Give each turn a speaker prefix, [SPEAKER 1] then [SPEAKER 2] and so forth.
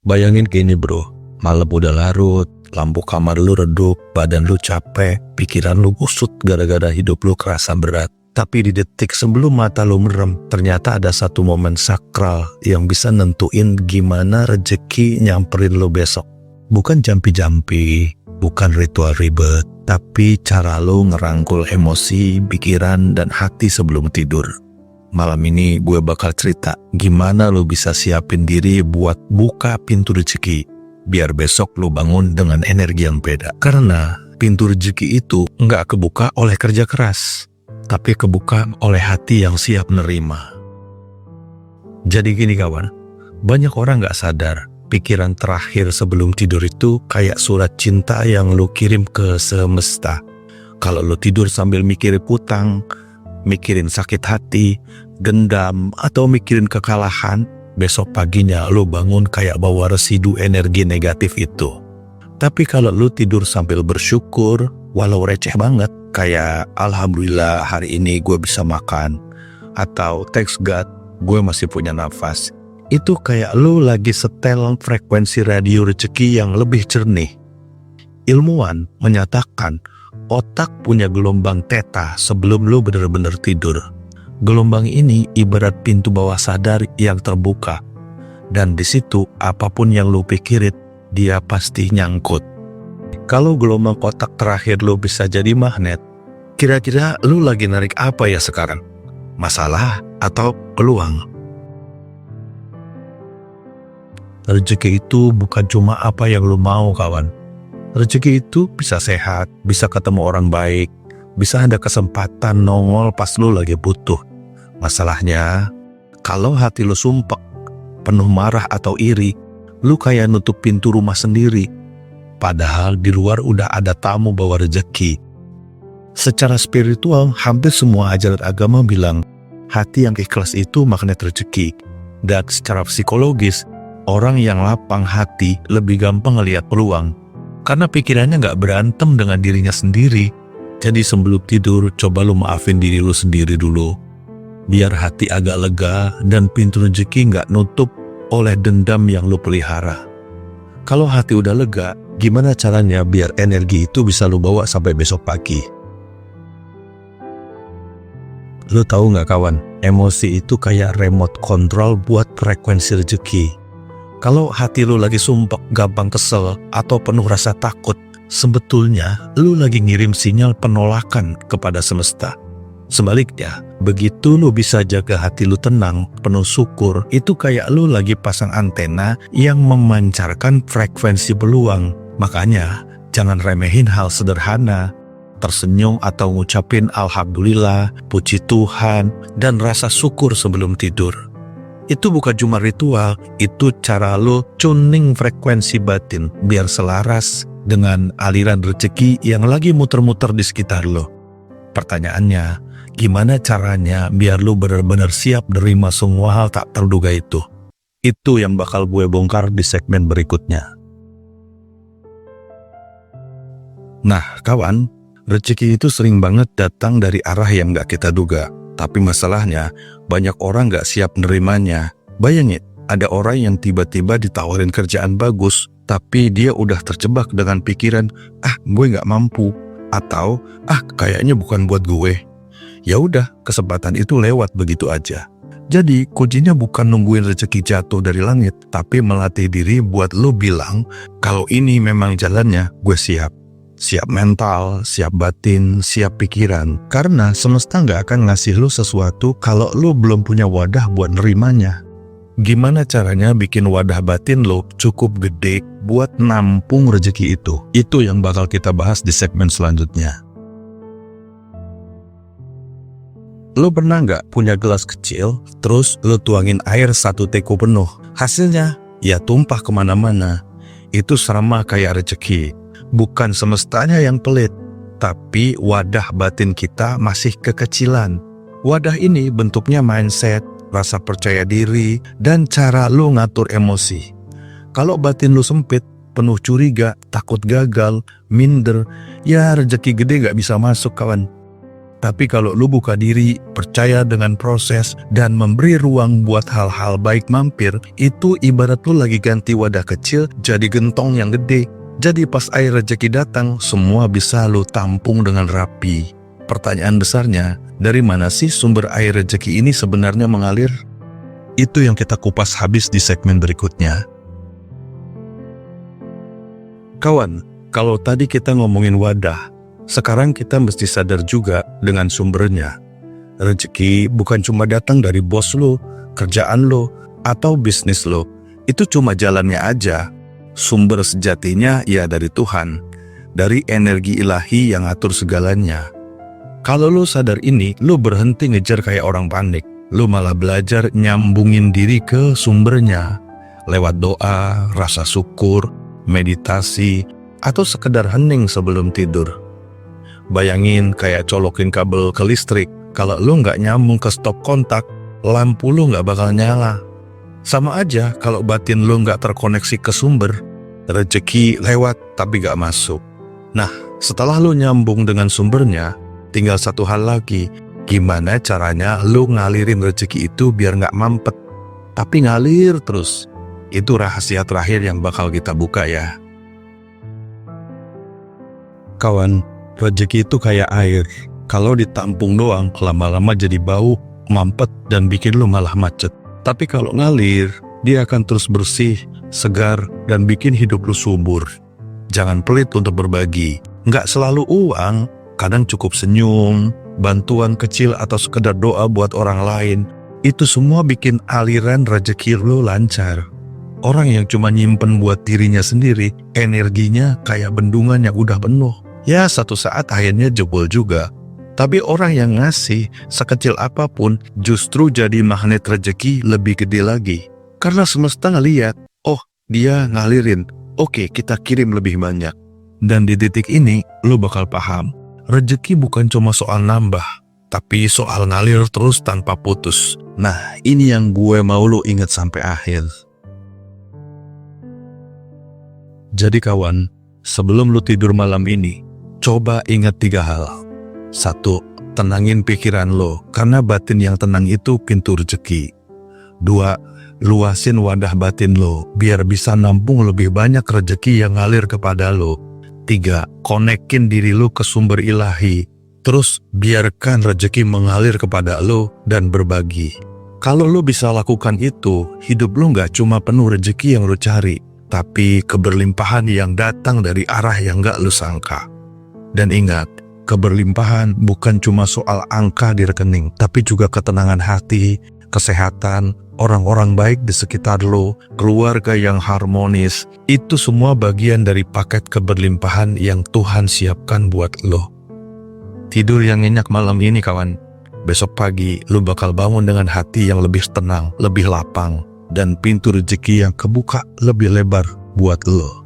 [SPEAKER 1] Bayangin gini bro, malam udah larut, lampu kamar lu redup, badan lu capek, pikiran lu kusut gara-gara hidup lu kerasa berat. Tapi di detik sebelum mata lu merem, ternyata ada satu momen sakral yang bisa nentuin gimana rejeki nyamperin lu besok. Bukan jampi-jampi, bukan ritual ribet, tapi cara lu ngerangkul emosi, pikiran, dan hati sebelum tidur. Malam ini gue bakal cerita gimana lu bisa siapin diri buat buka pintu rezeki, biar besok lu bangun dengan energi yang beda. Karena pintu rezeki itu nggak kebuka oleh kerja keras, tapi kebuka oleh hati yang siap nerima. Jadi gini kawan, banyak orang nggak sadar, pikiran terakhir sebelum tidur itu kayak surat cinta yang lu kirim ke semesta. Kalau lu tidur sambil mikirin utang, mikirin sakit hati, dendam, atau mikirin kekalahan, besok paginya lu bangun kayak bawa residu energi negatif itu. Tapi kalau lu tidur sambil bersyukur, walau receh banget, kayak alhamdulillah hari ini gue bisa makan, atau thanks God gue masih punya nafas, itu kayak lu lagi setel frekuensi radio rezeki yang lebih jernih. Ilmuwan menyatakan otak punya gelombang theta sebelum lu bener-bener tidur. Gelombang ini ibarat pintu bawah sadar yang terbuka, dan di situ apapun yang lu pikirin, dia pasti nyangkut. Kalau gelombang otak terakhir lu bisa jadi magnet, kira-kira lu lagi narik apa ya sekarang? Masalah atau peluang? Rezeki itu bukan cuma apa yang lu mau kawan. Rezeki itu bisa sehat, bisa ketemu orang baik, bisa ada kesempatan nongol pas lu lagi butuh. Masalahnya, kalau hati lu sumpek, penuh marah atau iri, lu kayak nutup pintu rumah sendiri. Padahal di luar udah ada tamu bawa rezeki. Secara spiritual, hampir semua ajaran agama bilang, hati yang ikhlas itu magnet rezeki. Dan secara psikologis, orang yang lapang hati lebih gampang ngelihat peluang. Karena pikirannya nggak berantem dengan dirinya sendiri. Jadi sebelum tidur, coba lu maafin diri lu sendiri dulu. Biar hati agak lega dan pintu rezeki nggak nutup oleh dendam yang lu pelihara. Kalau hati udah lega, gimana caranya biar energi itu bisa lu bawa sampai besok pagi? Lu tahu nggak kawan, emosi itu kayak remote control buat frekuensi rezeki. Kalau hati lu lagi sumpek, gampang kesel, atau penuh rasa takut, sebetulnya lu lagi ngirim sinyal penolakan kepada semesta. Sebaliknya, begitu lu bisa jaga hati lu tenang, penuh syukur, itu kayak lu lagi pasang antena yang memancarkan frekuensi peluang. Makanya, jangan remehin hal sederhana. Tersenyum atau ngucapin alhamdulillah, puji Tuhan, dan rasa syukur sebelum tidur. Itu bukan cuma ritual, itu cara lo tuning frekuensi batin biar selaras dengan aliran rezeki yang lagi muter-muter di sekitar lo. Pertanyaannya, gimana caranya biar lo benar-benar siap nerima semua hal tak terduga itu? Itu yang bakal gue bongkar di segmen berikutnya. Nah kawan, rezeki itu sering banget datang dari arah yang gak kita duga. Tapi masalahnya, banyak orang gak siap nerimanya. Bayangin, ada orang yang tiba-tiba ditawarin kerjaan bagus, tapi dia udah terjebak dengan pikiran, gue gak mampu, atau kayaknya bukan buat gue. Ya udah, kesempatan itu lewat begitu aja. Jadi, kuncinya bukan nungguin rezeki jatuh dari langit, tapi melatih diri buat lo bilang, kalau ini memang jalannya, gue siap. Siap mental, siap batin, siap pikiran. Karena semesta nggak akan ngasih lu sesuatu kalau lu belum punya wadah buat nerimanya. Gimana caranya bikin wadah batin lu cukup gede buat nampung rezeki itu? Itu yang bakal kita bahas di segmen selanjutnya. Lu pernah nggak punya gelas kecil, terus lu tuangin air 1 teko penuh? Hasilnya, ya tumpah kemana-mana. Itu sama kayak rezeki. Bukan semestanya yang pelit, tapi wadah batin kita masih kekecilan. Wadah ini bentuknya mindset, rasa percaya diri, dan cara lu ngatur emosi. Kalau batin lu sempit, penuh curiga, takut gagal, minder, ya rezeki gede gak bisa masuk kawan. Tapi kalau lu buka diri, percaya dengan proses, dan memberi ruang buat hal-hal baik mampir, itu ibarat lu lagi ganti wadah kecil jadi gentong yang gede. Jadi pas air rezeki datang, semua bisa lu tampung dengan rapi. Pertanyaan besarnya, dari mana sih sumber air rezeki ini sebenarnya mengalir? Itu yang kita kupas habis di segmen berikutnya. Kawan, kalau tadi kita ngomongin wadah, sekarang kita mesti sadar juga dengan sumbernya. Rezeki bukan cuma datang dari bos lo, kerjaan lo, atau bisnis lo. Itu cuma jalannya aja. Sumber sejatinya ya dari Tuhan, dari energi ilahi yang atur segalanya. Kalau lo sadar ini, lo berhenti ngejar kayak orang panik. Lo malah belajar nyambungin diri ke sumbernya. Lewat doa, rasa syukur, meditasi, atau sekedar hening sebelum tidur. Bayangin kayak colokin kabel ke listrik. Kalau lu nggak nyambung ke stop kontak, lampu lu nggak bakal nyala. Sama aja kalau batin lu nggak terkoneksi ke sumber, rezeki lewat tapi nggak masuk. Nah, setelah lu nyambung dengan sumbernya, tinggal satu hal lagi. Gimana caranya lu ngalirin rezeki itu biar nggak mampet, tapi ngalir terus. Itu rahasia terakhir yang bakal kita buka ya. Kawan, rezeki itu kayak air. Kalau ditampung doang, lama-lama jadi bau, mampet, dan bikin lu malah macet. Tapi kalau ngalir, dia akan terus bersih, segar, dan bikin hidup lu subur. Jangan pelit untuk berbagi. Nggak selalu uang, kadang cukup senyum, bantuan kecil, atau sekedar doa buat orang lain. Itu semua bikin aliran rezeki lu lancar. Orang yang cuma nyimpen buat dirinya sendiri, energinya kayak bendungan yang udah penuh. Ya, satu saat akhirnya jebol juga. Tapi orang yang ngasih, sekecil apapun, justru jadi magnet rezeki lebih gede lagi. Karena semesta ngeliat, oh dia ngalirin, oke kita kirim lebih banyak. Dan di titik ini, lo bakal paham, rezeki bukan cuma soal nambah, tapi soal ngalir terus tanpa putus. Nah, ini yang gue mau lo ingat sampai akhir. Jadi kawan, sebelum lo tidur malam ini, coba ingat 3 hal. 1. Tenangin pikiran lo, karena batin yang tenang itu pintu rezeki. 2. Luasin wadah batin lo, biar bisa nampung lebih banyak rezeki yang ngalir kepada lo. 3. Konekin diri lo ke sumber ilahi. Terus biarkan rezeki mengalir kepada lo dan berbagi. Kalau lo bisa lakukan itu, hidup lo gak cuma penuh rezeki yang lo cari, tapi keberlimpahan yang datang dari arah yang gak lo sangka. Dan ingat, keberlimpahan bukan cuma soal angka di rekening, tapi juga ketenangan hati, kesehatan, orang-orang baik di sekitar lo, keluarga yang harmonis. Itu semua bagian dari paket keberlimpahan yang Tuhan siapkan buat lo. Tidur yang nyenyak malam ini kawan. Besok pagi lo bakal bangun dengan hati yang lebih tenang, lebih lapang, dan pintu rezeki yang kebuka lebih lebar buat lo.